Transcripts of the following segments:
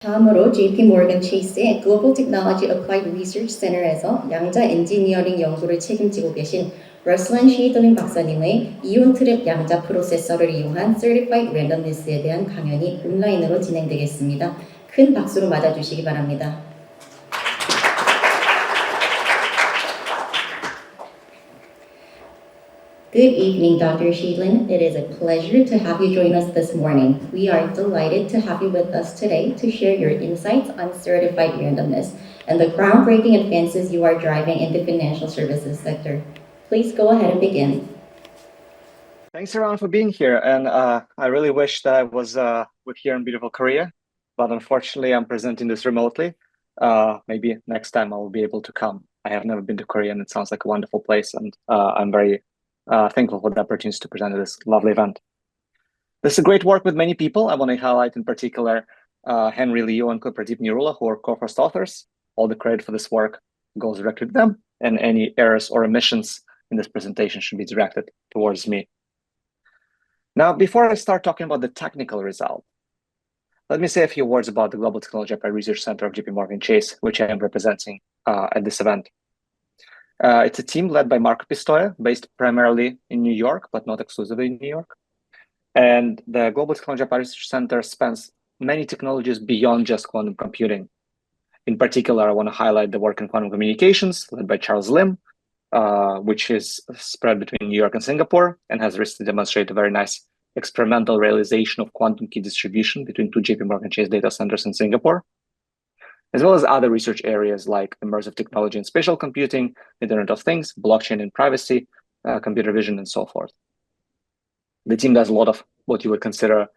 다음으로 JP 모건 체이스의 글로벌 테크놀로지 어플라이드 리서치 센터에서 양자 엔지니어링 연구를 책임지고 계신 러슬란 쉐이들린 박사님의 이온 트랩 양자 프로세서를 이용한 Certified Randomness에 대한 강연이 온라인으로 진행되겠습니다. 큰 박수로 맞아주시기 바랍니다. Good evening, Dr. Shaydulin. It is a pleasure to have you join us this morning. We are delighted to have you with us today to share your insights on certified randomness and the groundbreaking advances you are driving in the financial services sector. Please go ahead and begin. Thanks, everyone, for being here. And I really wish that I was with here in beautiful Korea, but unfortunately, I'm presenting this remotely. Maybe next time I will be able to come. I have never been to Korea, and it sounds like a wonderful place, and I'm very thankful for the opportunity to present at this lovely event. This is a great work with many people. I want to highlight in particular Henry Liu and Pradeep Nirula, who are co-first authors. All the credit for this work goes directly to them, and any errors or omissions in this presentation should be directed towards me. Now, before I start talking about the technical result, let me say a few words about the Global Technology Applied Research Center of JP Morgan Chase, which I am representing at this event. It's a team led by Marco Pistoia, based primarily in New York, but not exclusively in New York. And the Global Technology Applied Research Center spans many technologies beyond just quantum computing. In particular, I want to highlight the work in quantum communications led by Charles Lim, which is spread between New York and Singapore and has recently demonstrated a very nice experimental realization of quantum key distribution between two JP Morgan Chase data centers in Singapore, as well as other research areas like immersive technology and spatial computing, Internet of Things, blockchain and privacy, computer vision, and so forth. The team does a lot of what you would consider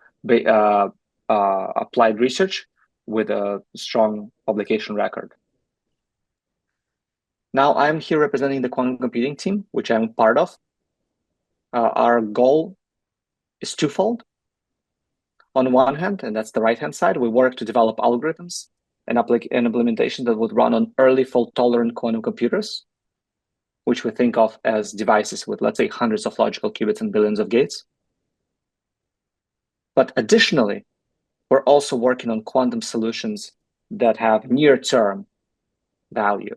applied research with a strong publication record. Now, I'm here representing the quantum computing team, which I'm part of. Our goal is twofold. On one hand, and that's the right-hand side, we work to develop algorithms and implementation that would run on early fault-tolerant quantum computers, which we think of as devices with, let's say, hundreds of logical qubits and billions of gates. But additionally, we're also working on quantum solutions that have near-term value.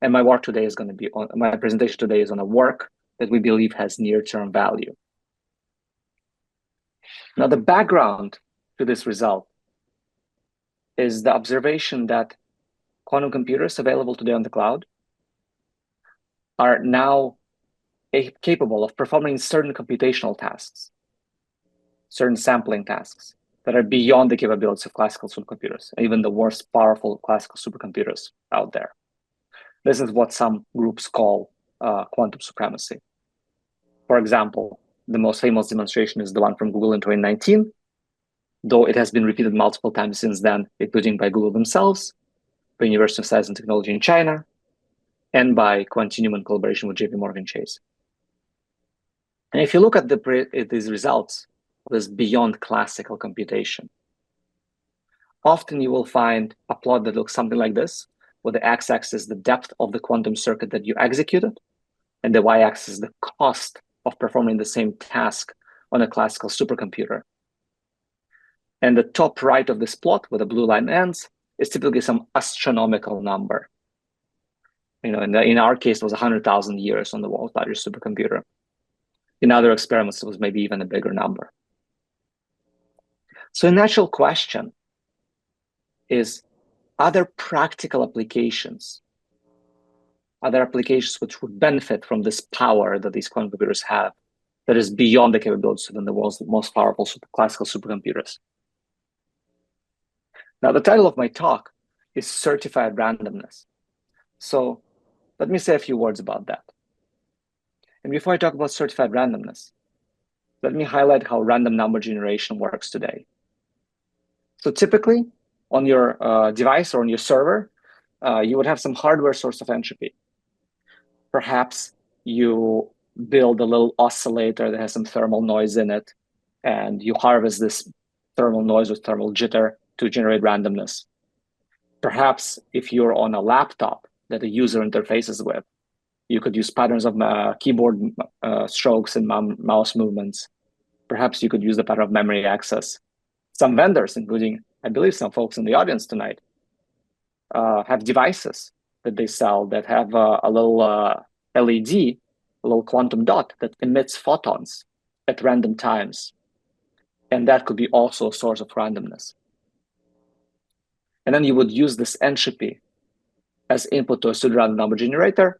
And my work today is going to be on, my presentation today is on a work that we believe has near-term value. Now, the background to this result is the observation that quantum computers available today on the cloud are now capable of performing certain computational tasks, certain sampling tasks that are beyond the capabilities of classical supercomputers, even the most powerful classical supercomputers out there. This is what some groups call quantum supremacy. For example, the most famous demonstration is the one from Google in 2019, though it has been repeated multiple times since then, including by Google themselves, by University of Science and Technology in China, and by Quantinuum in collaboration with JP Morgan Chase. And if you look at these results, this beyond classical computation, often you will find a plot that looks something like this, where the x-axis is the depth of the quantum circuit that you executed, and the y-axis is the cost of performing the same task on a classical supercomputer. And the top right of this plot, where the blue line ends, is typically some astronomical number. You know, in our case, it was 100,000 years on the world's largest supercomputer. In other experiments, it was maybe even a bigger number. So a natural question is, are there practical applications? Are there applications which would benefit from this power that these quantum computers have that is beyond the capabilities of the world's most powerful classical supercomputers? Now, the title of my talk is Certified Randomness. So let me say a few words about that. And before I talk about certified randomness, let me highlight how random number generation works today. So typically, on your device or on your server, you would have some hardware source of entropy. Perhaps you build a little oscillator that has some thermal noise in it, and you harvest this thermal noise with thermal jitter to generate randomness. Perhaps if you're on a laptop that a user interfaces with, you could use patterns of keyboard strokes and mouse movements. Perhaps you could use the pattern of memory access. Some vendors, including I believe some folks in the audience tonight have devices that they sell that have a little LED, a little quantum dot that emits photons at random times. And that could be also a source of randomness. And then you would use this entropy as input to a pseudorandom number generator,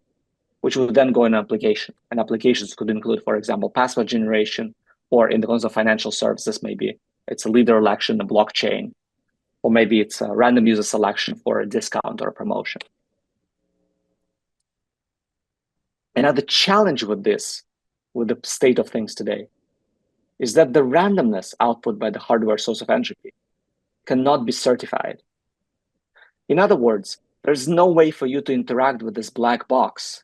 which would then go in an application. And applications could include, for example, password generation, or in the case of financial services, maybe it's a leader election in a blockchain, or maybe it's a random user selection for a discount or a promotion. And now the challenge with this, with the state of things today, is that the randomness output by the hardware source of entropy cannot be certified. In other words, there's no way for you to interact with this black box.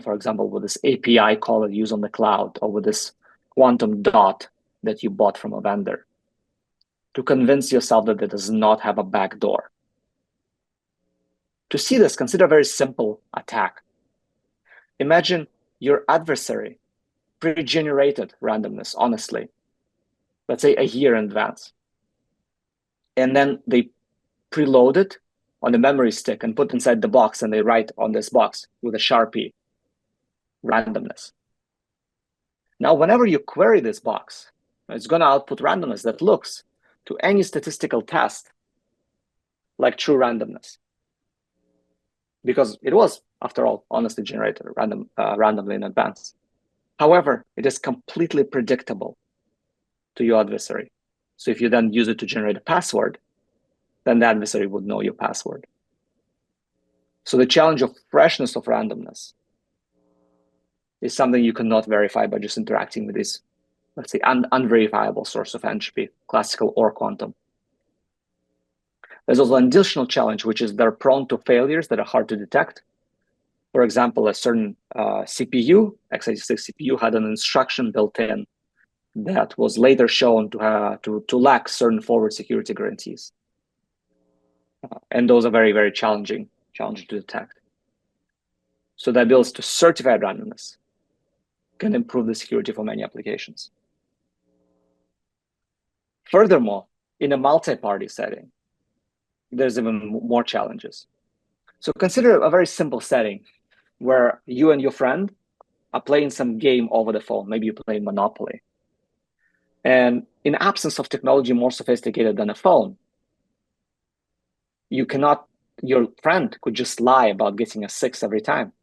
For example, with this API call that you use on the cloud, or with this quantum dot that you bought from a vendor, to convince yourself that it does not have a backdoor. To see this, consider a very simple attack. Imagine your adversary pre-generated randomness, honestly, let's say a year in advance. And then they preload it on the memory stick and put inside the box, and they write on this box with a Sharpie, randomness. Now, whenever you query this box, it's going to output randomness that looks to any statistical test like true randomness, because it was, after all, honestly generated randomly in advance. However, it is completely predictable to your adversary. So if you then use it to generate a password, then the adversary would know your password. So the challenge of freshness of randomness is something you cannot verify by just interacting with this, let's say, unverifiable source of entropy, classical or quantum. There's also an additional challenge, which is they're prone to failures that are hard to detect. For example, a certain CPU, x86 CPU, had an instruction built in that was later shown to lack certain forward security guarantees. And those are very, very challenging to detect. So the ability to certify randomness can improve the security for many applications. Furthermore, in a multi-party setting, there's even more challenges. So consider a very simple setting where you and your friend are playing some game over the phone. Maybe you're playing Monopoly. And in absence of technology more sophisticated than a phone, your friend could just lie about getting a 6 every time.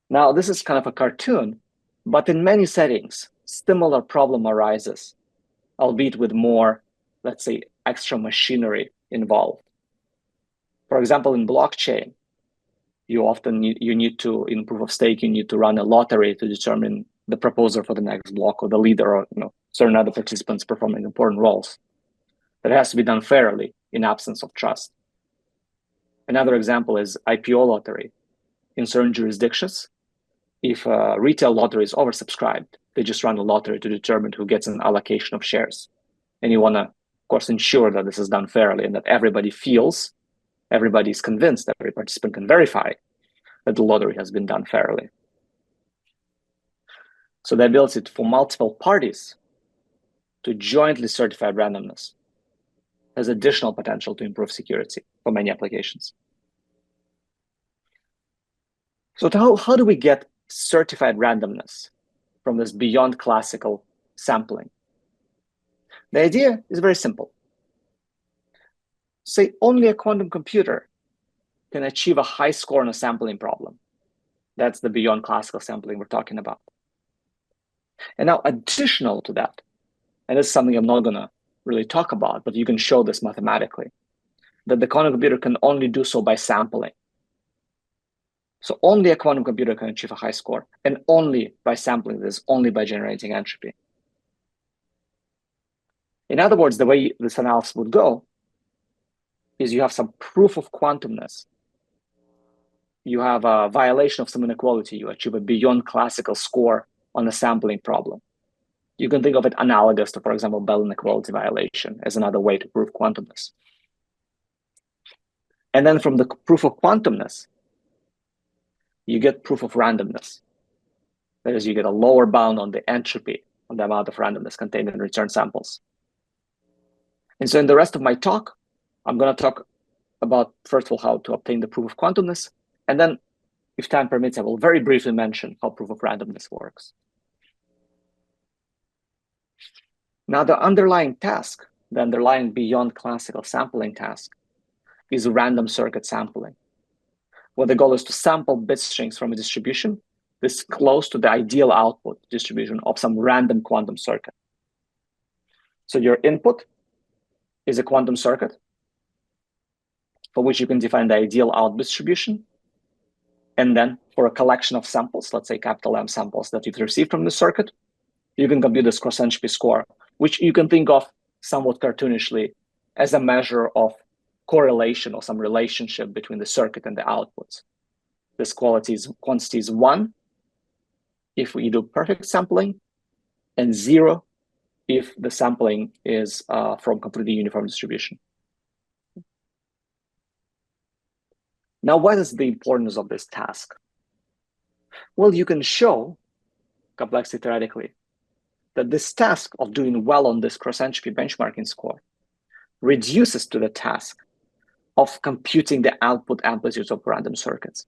Now, this is kind of a cartoon, but in many settings, similar problem arises, albeit with more, let's say, extra machinery involved. For example, in blockchain, you need to, in proof of stake, you need to run a lottery to determine the proposer for the next block, or the leader, or certain other participants performing important roles. That has to be done fairly in absence of trust. Another example is IPO lottery. In certain jurisdictions, if a retail lottery is oversubscribed, they just run a lottery to determine who gets an allocation of shares. And you want to, of course, ensure that this is done fairly and that everybody is convinced, every participant can verify that the lottery has been done fairly. So the ability for multiple parties to jointly certify randomness has additional potential to improve security for many applications. So how do we get certified randomness from this beyond classical sampling? The idea is very simple. Say only a quantum computer can achieve a high score on a sampling problem. That's the beyond classical sampling we're talking about. And now, additional to that, and this is something I'm not going to really talk about, but you can show this mathematically, that the quantum computer can only do so by sampling. So only a quantum computer can achieve a high score, and only by sampling this, only by generating entropy. In other words, the way this analysis would go is you have some proof of quantumness. You have a violation of some inequality. You achieve a beyond classical score on a sampling problem. You can think of it analogous to, for example, Bell inequality violation as another way to prove quantumness. And then from the proof of quantumness, you get proof of randomness. That is, you get a lower bound on the entropy, on the amount of randomness contained in return samples. And so in the rest of my talk, I'm going to talk about, first of all, how to obtain the proof of quantumness. And then, if time permits, I will very briefly mention how proof of randomness works. Now, the underlying task, the underlying beyond classical sampling task, is random circuit sampling, where the goal is to sample bit strings from a distribution that's close to the ideal output distribution of some random quantum circuit. So your input is a quantum circuit for which you can define the ideal output distribution. And then for a collection of samples, let's say capital M samples that you've received from the circuit, you can compute this cross-entropy score, which you can think of somewhat cartoonishly as a measure of correlation or some relationship between the circuit and the outputs. This quantity is 1 if we do perfect sampling, and 0 if the sampling is from completely uniform distribution. Now, what is the importance of this task? Well, you can show, complexity theoretically, that this task of doing well on this cross-entropy benchmarking score reduces to the task of computing the output amplitudes of random circuits.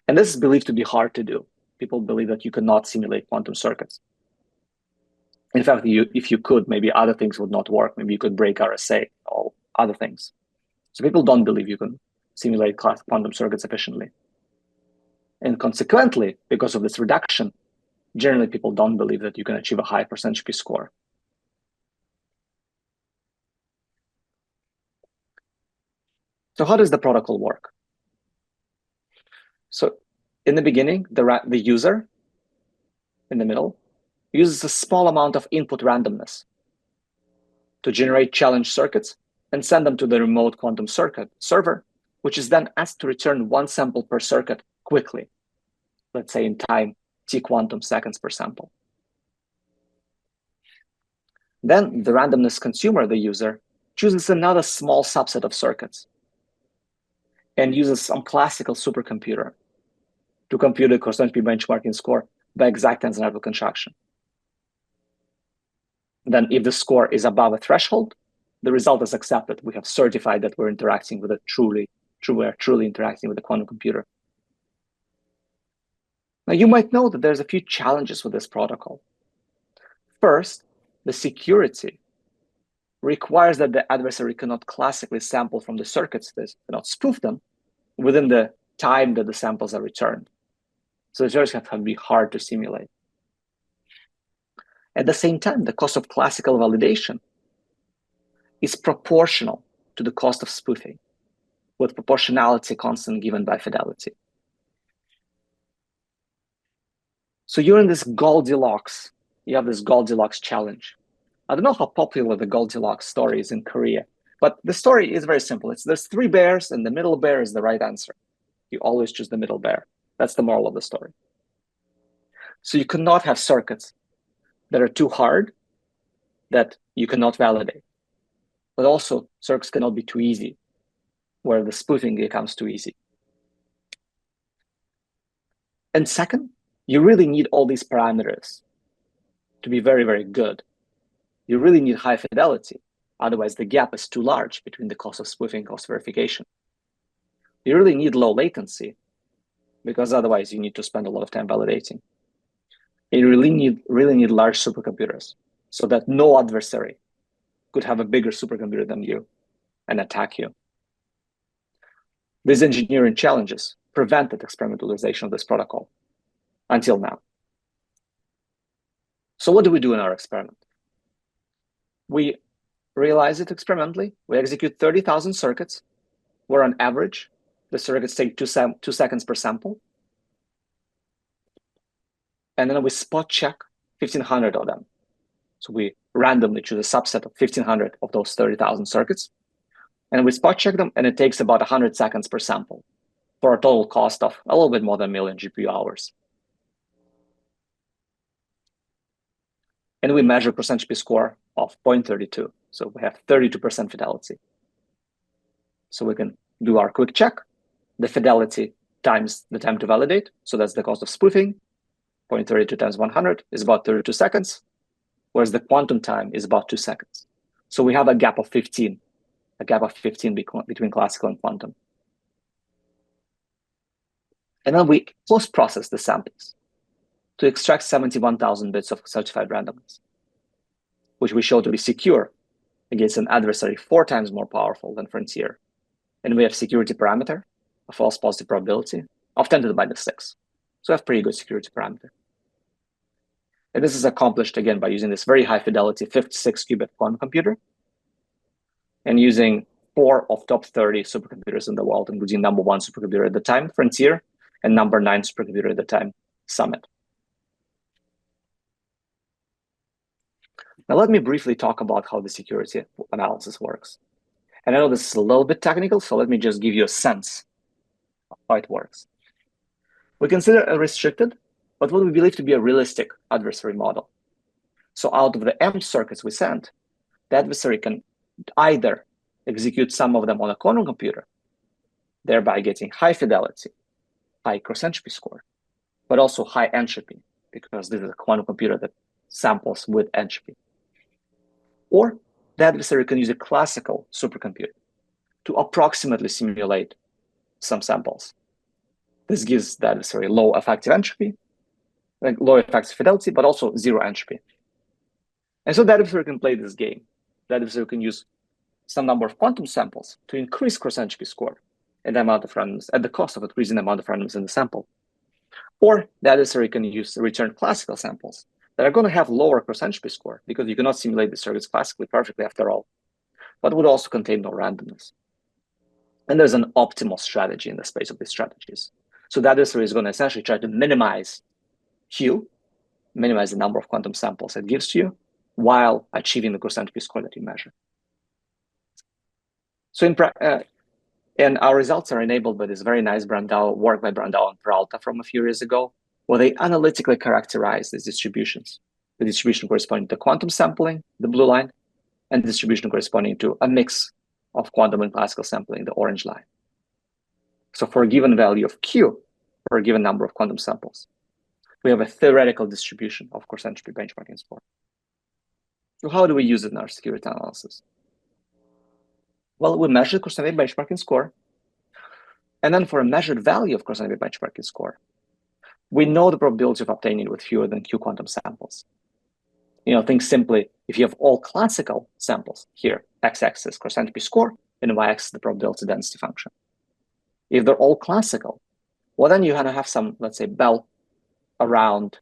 And this is believed to be hard to do. People believe that you cannot simulate quantum circuits. In fact, if you could, maybe other things would not work. Maybe you could break RSA, or other things. So people don't believe you can simulate quantum circuits efficiently. And consequently, because of this reduction, generally people don't believe that you can achieve a high cross-entropy score. So how does the protocol work? So in the beginning, the user in the middle uses a small amount of input randomness to generate challenge circuits and send them to the remote quantum circuit server, which is then asked to return 1 sample per circuit quickly, let's say in time t quantum seconds per sample. Then the randomness consumer, the user, chooses another small subset of circuits and uses some classical supercomputer to compute a cross-entropy benchmarking score by exact tensor construction. Then if the score is above a threshold, the result is accepted. We have certified that we're interacting with we're truly interacting with a quantum computer. Now you might know that there's a few challenges with this protocol. First, the security requires that the adversary cannot classically sample from the circuits, they cannot spoof them within the time that the samples are returned. So the circuits have to be hard to simulate. At the same time, the cost of classical validation is proportional to the cost of spoofing, with proportionality constant given by fidelity. So you're in this Goldilocks, you have this Goldilocks challenge. I don't know how popular the Goldilocks story is in Korea, but the story is very simple. There's 3 bears, and the middle bear is the right answer. You always choose the middle bear. That's the moral of the story. So you cannot have circuits that are too hard that you cannot validate. But also, circuits cannot be too easy, where the spoofing becomes too easy. And second, you really need all these parameters to be very, very good. You really need high fidelity. Otherwise, the gap is too large between the cost of spoofing and cost of verification. You really need low latency, because otherwise you need to spend a lot of time validating. You really need large supercomputers, so that no adversary could have a bigger supercomputer than you and attack you. These engineering challenges prevented experimentalization of this protocol until now. So what do we do in our experiment? We realize it experimentally. We execute 30,000 circuits, where on average, the circuits take 2 seconds per sample. And then we spot check 1,500 of them. So we randomly choose a subset of 1,500 of those 30,000 circuits. And we spot check them, and it takes about 100 seconds per sample for a total cost of a little bit more than 1 million GPU hours. And we measure cross-entropy score of 0.32. So we have 32% fidelity. So we can do our quick check. The fidelity times the time to validate. So that's the cost of spoofing. 0.32 times 100 is about 32 seconds, whereas the quantum time is about 2 seconds. So we have a gap of 15 between classical and quantum. And then we post-process the samples to extract 71,000 bits of certified randomness, which we show to be secure against an adversary 4 times more powerful than Frontier. And we have security parameter, a false positive probability of 10 to the minus 6. So we have pretty good security parameter. And this is accomplished, again, by using this very high fidelity 56-qubit quantum computer and using 4 of top 30 supercomputers in the world, including number 1 supercomputer at the time, Frontier, and number 9 supercomputer at the time, Summit. Now, let me briefly talk about how the security analysis works. And I know this is a little bit technical, so let me just give you a sense of how it works. We consider a restricted, but what we believe to be a realistic adversary model. So out of the M circuits we send, the adversary can either execute some of them on a quantum computer, thereby getting high fidelity, high cross-entropy score, but also high entropy, because this is a quantum computer that samples with entropy. Or the adversary can use a classical supercomputer to approximately simulate some samples. This gives the adversary low effective entropy, like low effective fidelity, but also 0 entropy. And so the adversary can play this game. The adversary can use some number of quantum samples to increase cross-entropy score and the amount of randomness at the cost of increasing the amount of randomness in the sample. Or the adversary can use return classical samples that are going to have lower cross-entropy score because you cannot simulate the circuits classically perfectly after all, but would also contain no randomness. And there's an optimal strategy in the space of these strategies. So the adversary is going to essentially try to minimize Q, minimize the number of quantum samples it gives to you, while achieving the cross-entropy score that you measure. So and our results are enabled by this very nice work by Brandao and Peralta from a few years ago, where they analytically characterize these distributions. The distribution corresponding to quantum sampling, the blue line, and the distribution corresponding to a mix of quantum and classical sampling, the orange line. So for a given value of Q, for a given number of quantum samples, we have a theoretical distribution of cross-entropy benchmarking score. So how do we use it in our security analysis? Well, we measure the cross-entropy benchmarking score, and then for a measured value of cross-entropy benchmarking score, we know the probability of obtaining it with fewer than Q quantum samples. Think simply, if you have all classical samples here, x-axis cross-entropy score, and y-axis the probability density function. If they're all classical, well, then you're going to have some, let's say, bell around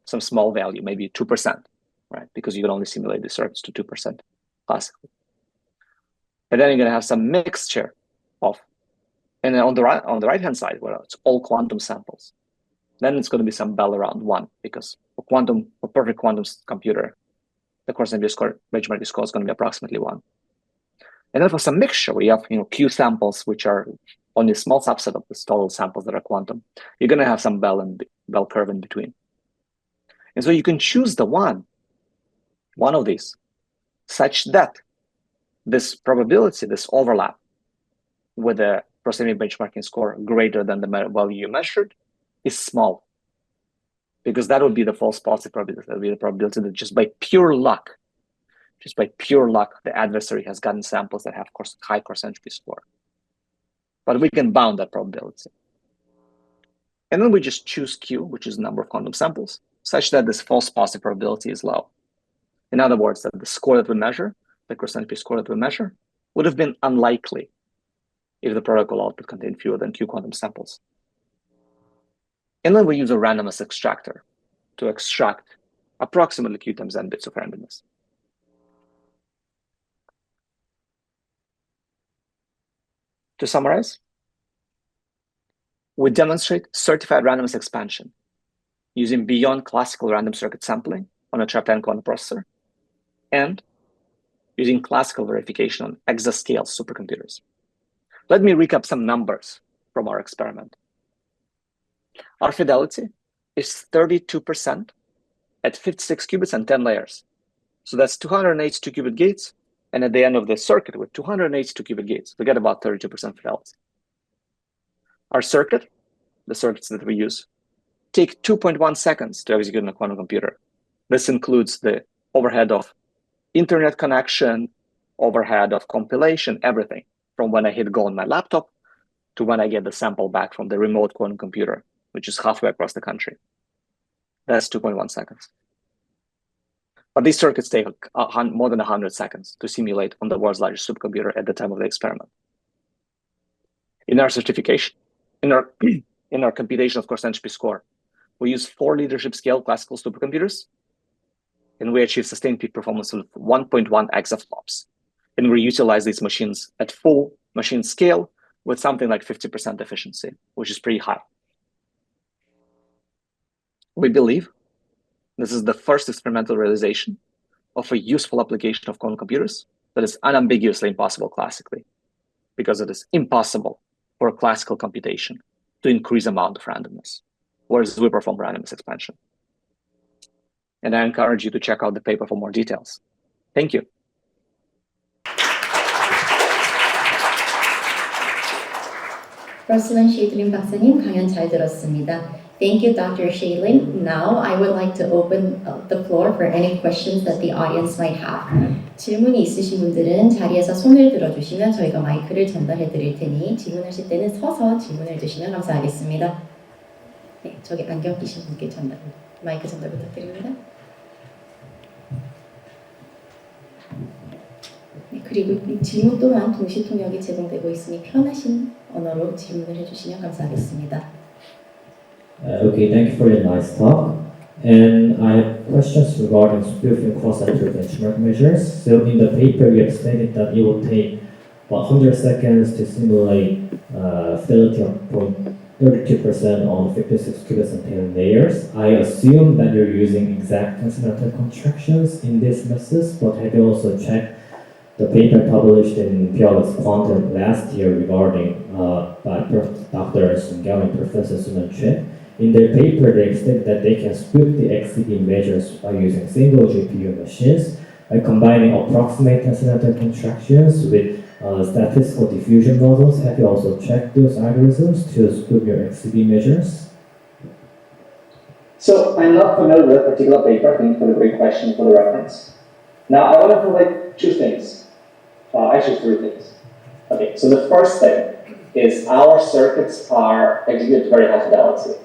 some small value, maybe 2%, right? Because you can only simulate the circuits to 2% classically. And then you're going to have some mixture of, and then on the right-hand side, where it's all quantum samples, then it's going to be some bell around 1, because for perfect quantum computer, the cross-entropy score, benchmarking score is going to be approximately 1. And then for some mixture, we have Q samples, which are only a small subset of the total samples that are quantum. You're going to have some bell curve in between. And so you can choose the one of these, such that this probability, this overlap with the cross-entropy benchmarking score greater than the value you measured is small, because that would be the false positive probability. That would be the probability that just by pure luck, the adversary has gotten samples that have high cross-entropy score. But we can bound that probability. And then we just choose Q, which is the number of quantum samples, such that this false positive probability is low. In other words, that the score that we measure, the cross-entropy score that we measure, would have been unlikely if the protocol output contained fewer than Q quantum samples. And then we use a randomness extractor to extract approximately Q times n bits of randomness. To summarize, we demonstrate certified randomness expansion using beyond classical random circuit sampling on a Trapped-lon quantum processor and using classical verification on exascale supercomputers. Let me recap some numbers from our experiment. Our fidelity is 32% at 56 qubits and 10 layers. So that's 282 qubit gates. And at the end of the circuit with 282 qubit gates, we get about 32% fidelity. Our circuit, the circuits that we use, take 2.1 seconds to execute on a quantum computer. This includes the overhead of internet connection, overhead of compilation, everything, from when I hit go on my laptop to when I get the sample back from the remote quantum computer, which is halfway across the country. That's 2.1 seconds. But these circuits take more than 100 seconds to simulate on the world's largest supercomputer at the time of the experiment. In our certification, in our computation of course entropy score, we use 4 leadership scale classical supercomputers, and we achieve sustained peak performance of 1.1 exaflops. And we utilize these machines at full machine scale with something like 50% efficiency, which is pretty high. We believe this is the first experimental realization of a useful application of quantum computers that is unambiguously impossible classically, because it is impossible for a classical computation to increase amount of randomness, whereas we perform randomness expansion. And I encourage you to check out the paper for more details. Thank you. Ruslan, Shaydulin 박사님 강연 잘 들었습니다. Thank you, Dr. Shaydulin. Now I would like to open the floor for any questions that the audience might have. 질문이 있으신 분들은 자리에서 손을 들어주시면 저희가 마이크를 전달해 드릴 테니 질문하실 때는 서서 질문해 주시면 감사하겠습니다. 네, 저기 안경 끼신 분께 마이크 전달 부탁드립니다. 네, 그리고 이 질문 또한 동시 통역이 제공되고 있으니 편하신 언어로 질문을 해주시면 감사하겠습니다. Okay, thank you for your nice talk. And I have questions regarding spoofing cross-sector benchmark measures. So in the paper, you have stated that it will take 100 seconds to simulate fidelity of 0.32% on 56 qubits and 10 layers. I assume that you're using exact transcendental contractions in these methods, but have you also checked the paper published in PLS Quantum last year regarding by Dr. Sungel and Professor Sunan Chuen? In their paper, they state that they can spoof the XCB measures by using single GPU machines by combining approximate transcendental contractions with statistical diffusion models. Have you also checked those algorithms to spoof your XCB measures? So I'm not familiar with that particular paper. Thank you for the great question, for the reference. Now I want to provide 2 things, actually 3 things. Okay, so the first thing is our circuits are executed very high fidelity.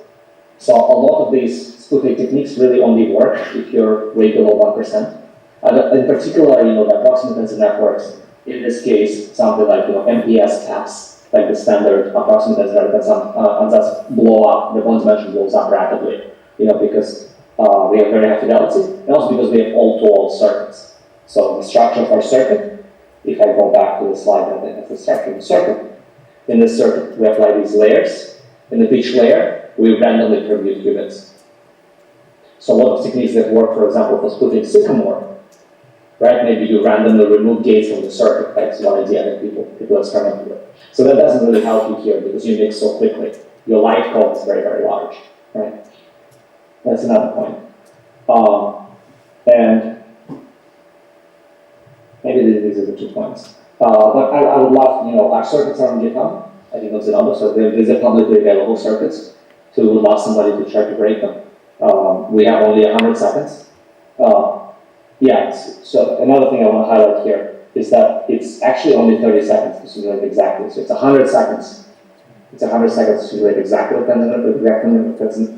So a lot of these spoofing techniques really only work if you're way below 1%. In particular, the approximate tensor networks, in this case, something like MPS caps, like the standard approximate tensor network, ansatz blow up, the bond dimension blows up rapidly, because we have very high fidelity, and also because we have all-to-all circuits. So the structure of our circuit, if I go back to the slide that has the structure of the circuit, in this circuit we apply these layers. In each layer, we randomly compute qubits. So a lot of techniques that work, for example, for splitting sycamore, right? Maybe you randomly remove gates from the circuit. That's one idea that people experiment with. So that doesn't really help you here because you mix so quickly. Your light code is very, very large, right? That's another point. And maybe these are the 2 points. But I would love, our circuits are on GitHub. I think that's another. So there's a publicly available circuits. So we would love somebody to try to break them. We have only 100 seconds. So another thing I want to highlight here is that it's actually only 30 seconds to simulate exactly. So it's 100 seconds. It's 100 seconds to simulate exactly the exact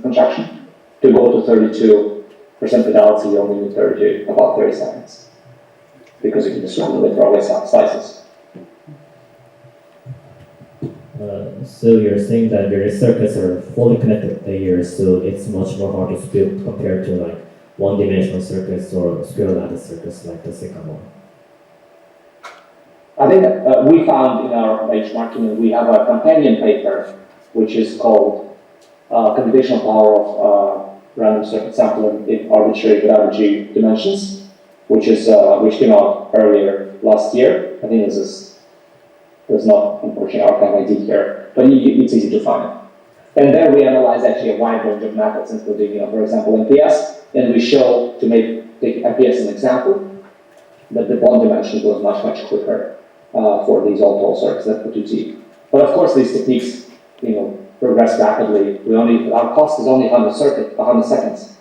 contraction. To go to 32% fidelity, you only need about 30 seconds. Because you can just randomly throw away slices. So you're saying that your circuits are fully connected layers, so it's much more hard to spoof compared to like one-dimensional circuits or square lattice circuits like the sycamore. I think we found in our benchmarking, we have a companion paper which is called Computational Power of Random Circuit Sampling in Arbitrary without G Dimensions, which came out earlier last year. I think there's not, unfortunately, archive ID here, but it's easy to find. And there we analyze actually a wide range of methods, including, for example, MPS, and we show, to take MPS as an example, that the bond dimension goes much, much quicker for these all-to-all circuits than for 2T. But of course, these techniques, progress rapidly. Our cost is only 100 seconds.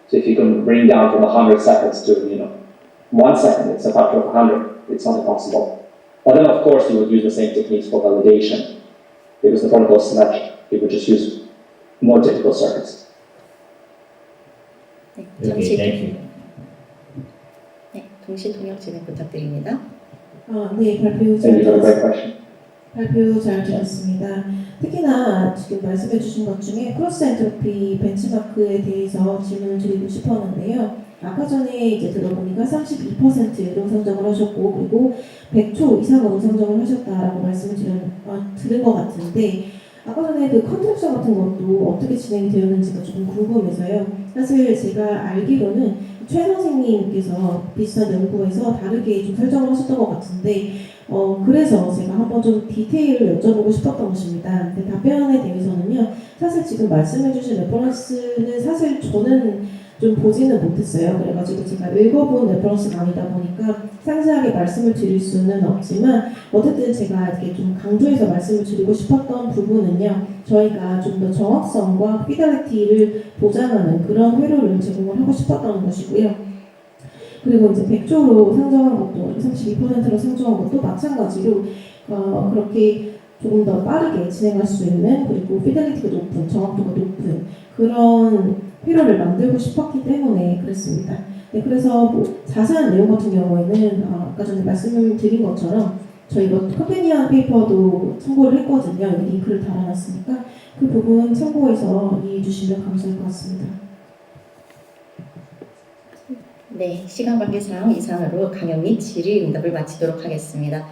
So if you can bring down from 100 seconds to, 1 second, it's a factor of 100. it's not impossible. But then, of course, you would use the same techniques for validation. Because the protocol is symmetric, you would just use more difficult circuits. 네, Okay, thank you. 네, 동시 통역 진행 부탁드립니다. 네, 발표 Thank you for the great question. 발표 잘 들었습니다. 특히나 지금 말씀해 주신 것 중에 크로스 엔트로피 벤치마크에 대해서 질문을 드리고 싶었는데요. 아까 전에 이제 들어보니까 32%로 상정을 하셨고 그리고 100초 이상으로 상정을 하셨다라고 말씀을 들은 것 같은데 아까 전에 그 컨트랙션 같은 것도 어떻게 진행이 되었는지가 조금 궁금해서요. 사실 제가 알기로는 최 선생님께서 비슷한 연구에서 다르게 좀 설정을 하셨던 것 같은데 그래서 제가 한번 좀 디테일을 여쭤보고 싶었던 것입니다. 근데 답변에 대해서는요. 사실 지금 말씀해주신 레퍼런스는 사실 저는 좀 보지는 못했어요. 그래가지고 제가 읽어본 레퍼런스가 아니다 보니까 상세하게 말씀을 드릴 수는 없지만 어쨌든 제가 이렇게 좀 강조해서 말씀을 드리고 싶었던 부분은요. 저희가 좀 더 정확성과 피델리티를 보장하는 그런 회로를 제공을 하고 싶었던 것이고요. 그리고 이제 100조로 상정한 것도 32%로 상정한 것도 마찬가지로 그렇게 조금 더 빠르게 진행할 수 있는 그리고 피델리티가 높은 정확도가 높은 그런 회로를 만들고 싶었기 때문에 그랬습니다. 네, 그래서 뭐 자세한 내용 같은 경우에는 아까 전에 말씀드린 것처럼 저희가 컴패니언 페이퍼도 참고를 했거든요. 여기 링크를 달아놨으니까 그 부분 참고해서 이해해 주시면 감사할 것 같습니다. 네, 시간 관계상 이상으로 강연 및 질의 응답을 마치도록 하겠습니다.